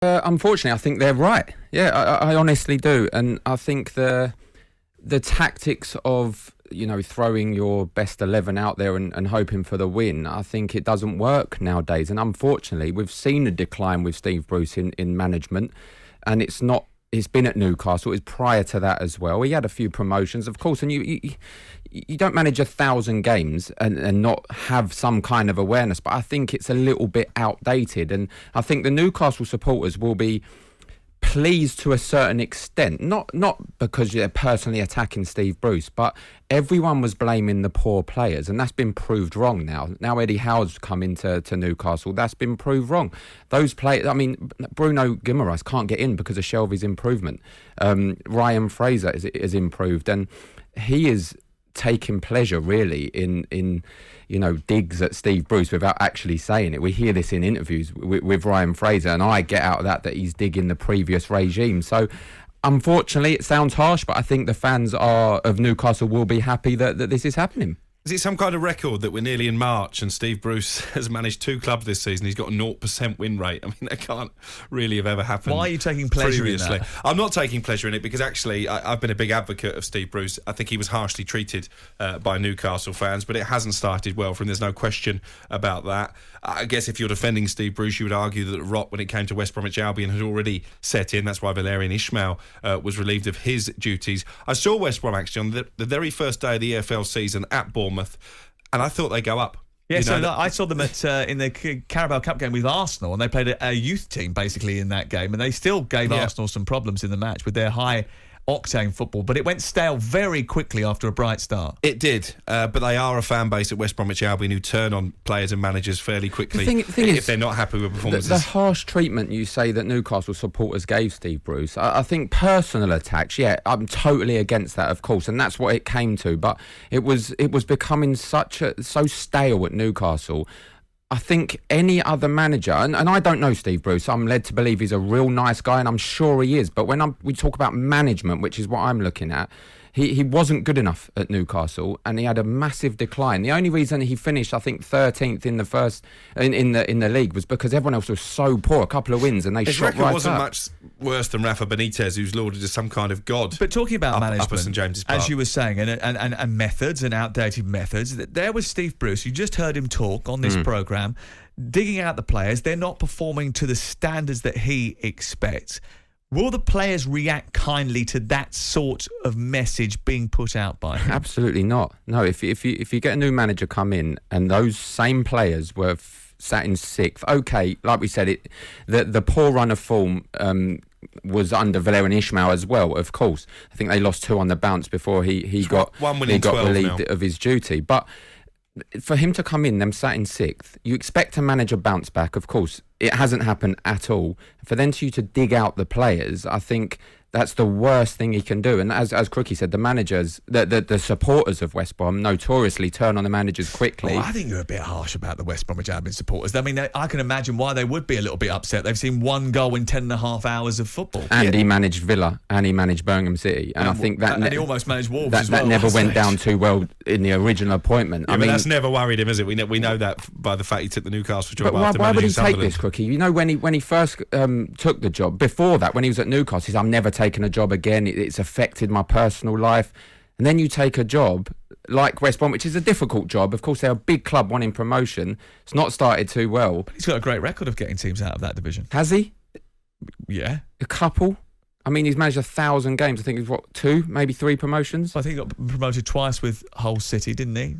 Unfortunately, I think they're right. Yeah, I honestly do, and I think the tactics of throwing your best 11 out there and hoping for the win, I think it doesn't work nowadays. And unfortunately, we've seen a decline with Steve Bruce in management, and it's been at Newcastle. It was prior to that as well. He had a few promotions, of course, and you don't manage 1,000 games and not have some kind of awareness. But I think it's a little bit outdated, and I think the Newcastle supporters will be pleased to a certain extent, not because they're personally attacking Steve Bruce, but everyone was blaming the poor players, and that's been proved wrong now. Now Eddie Howe's come into Newcastle, that's been proved wrong. Those players, Bruno Guimaraes can't get in because of Shelvey's improvement. Ryan Fraser is improved, and he is taking pleasure really in digs at Steve Bruce without actually saying it. We hear this in interviews with Ryan Fraser, and I get out of that he's digging the previous regime. So unfortunately, it sounds harsh, but I think the fans of Newcastle will be happy that this is happening. Is it some kind of record that we're nearly in March and Steve Bruce has managed 2 clubs this season? He's got a 0% win rate. I mean, that can't really have ever happened. Why are you taking pleasure previously in that? I'm not taking pleasure in it because actually I've been a big advocate of Steve Bruce. I think he was harshly treated by Newcastle fans, but it hasn't started well for him. There's no question about that. I guess if you're defending Steve Bruce, you would argue that the rot when it came to West Bromwich Albion had already set in. That's why Valérien Ismaël was relieved of his duties. I saw West Brom actually on the very first day of the EFL season at Bournemouth, and I thought they'd go up. Yeah, I saw them in the Carabao Cup game with Arsenal, and they played a youth team basically in that game, and they still gave Arsenal some problems in the match with their high octane football, but it went stale very quickly after a bright start. It did, but they are a fan base at West Bromwich Albion who turn on players and managers fairly quickly if they're not happy with performances. The harsh treatment you say that Newcastle supporters gave Steve Bruce, I think personal attacks, I'm totally against that, of course, and that's what it came to, but it was becoming so stale at Newcastle. I think any other manager, and I don't know Steve Bruce, I'm led to believe he's a real nice guy, and I'm sure he is, but when we talk about management, which is what I'm looking at, he wasn't good enough at Newcastle, and he had a massive decline. The only reason he finished, I think, 13th in the first in the league was because everyone else was so poor. A couple of wins, and they shot right up. His record wasn't much worse than Rafa Benitez, who's lauded as some kind of god. But talking about management, up St James's Park, as you were saying, and methods and outdated methods, there was Steve Bruce. You just heard him talk on this programme, digging out the players. They're not performing to the standards that he expects. Will the players react kindly to that sort of message being put out by him? Absolutely not. No, if you get a new manager come in and those same players were sat in 6th, okay, like we said, the poor run of form was under Valérien Ismaël as well, of course. I think they lost 2 on the bounce before he got relieved of his duty. But for him to come in, them sat in 6th, you expect a manager bounce back, of course. It hasn't happened at all. For them to dig out the players, I think that's the worst thing he can do. And as Crookie said, the managers, the supporters of West Brom notoriously turn on the managers quickly. I think you're a bit harsh about the West Bromwich Albion supporters. I mean, I can imagine why they would be a little bit upset. They've seen 1 goal in 10.5 hours of football. And he managed Villa, and he managed Birmingham City. And I think that... And he almost managed Wolves as well. That never went down too well in the original appointment. Yeah, I mean, that's never worried him, is it? We know that by the fact he took the Newcastle job after why would managing he take this, Crookie? When he first took the job, before that, when he was at Newcastle, he said, I'm never taking a job again. It's affected my personal life. And then you take a job like West Brom, which is a difficult job. Of course, they're a big club wanting promotion. It's not started too well. But he's got a great record of getting teams out of that division. Has he? Yeah. A couple? I mean, he's managed 1,000 games. I think it's 2, maybe 3 promotions? I think he got promoted twice with Hull City, didn't he?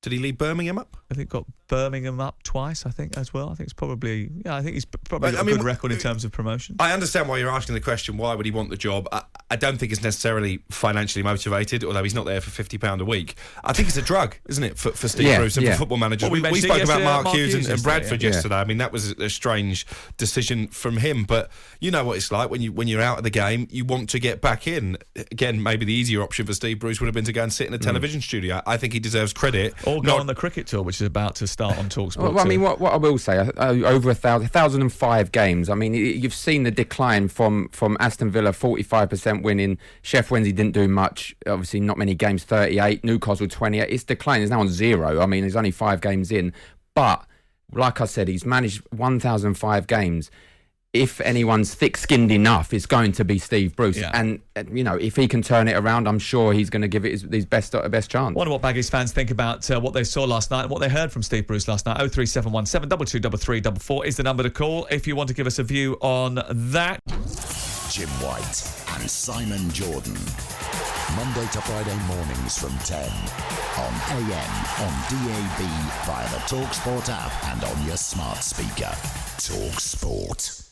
Did he lead Birmingham up? I think got Birmingham up twice, I think, as well. I think it's probably... Yeah, I think he's probably got a good record in terms of promotion. I understand why you're asking the question, why would he want the job? I don't think it's necessarily financially motivated, although he's not there for £50 a week. I think it's a drug, isn't it, for Steve Bruce and for football managers. Well, we spoke about Mark Hughes and Bradford yesterday. yesterday. I mean, that was a strange decision from him. But you know what it's like when you're out of the game, you want to get back in. Again, maybe the easier option for Steve Bruce would have been to go and sit in a television studio. I think he deserves credit. Or go on the cricket tour, which is about to start on talkSPORT. Well, I mean, what I will say, over 1,005 games. I mean, you've seen the decline from Aston Villa, 45% winning. Sheffield Wednesday didn't do much. Obviously, not many games, 38. Newcastle, 28. It's declined. It's now on 0. I mean, there's only 5 games in. But, like I said, he's managed 1,005 games. if anyone's thick-skinned enough, it's going to be Steve Bruce. Yeah. And you know, if he can turn it around, I'm sure he's going to give it his best chance. Wonder what Baggies fans think about what they saw last night and what they heard from Steve Bruce last night. 03717 223344 is the number to call if you want to give us a view on that. Jim White and Simon Jordan. Monday to Friday mornings from 10 on AM, on DAB, via the talkSPORT app and on your smart speaker. talkSPORT.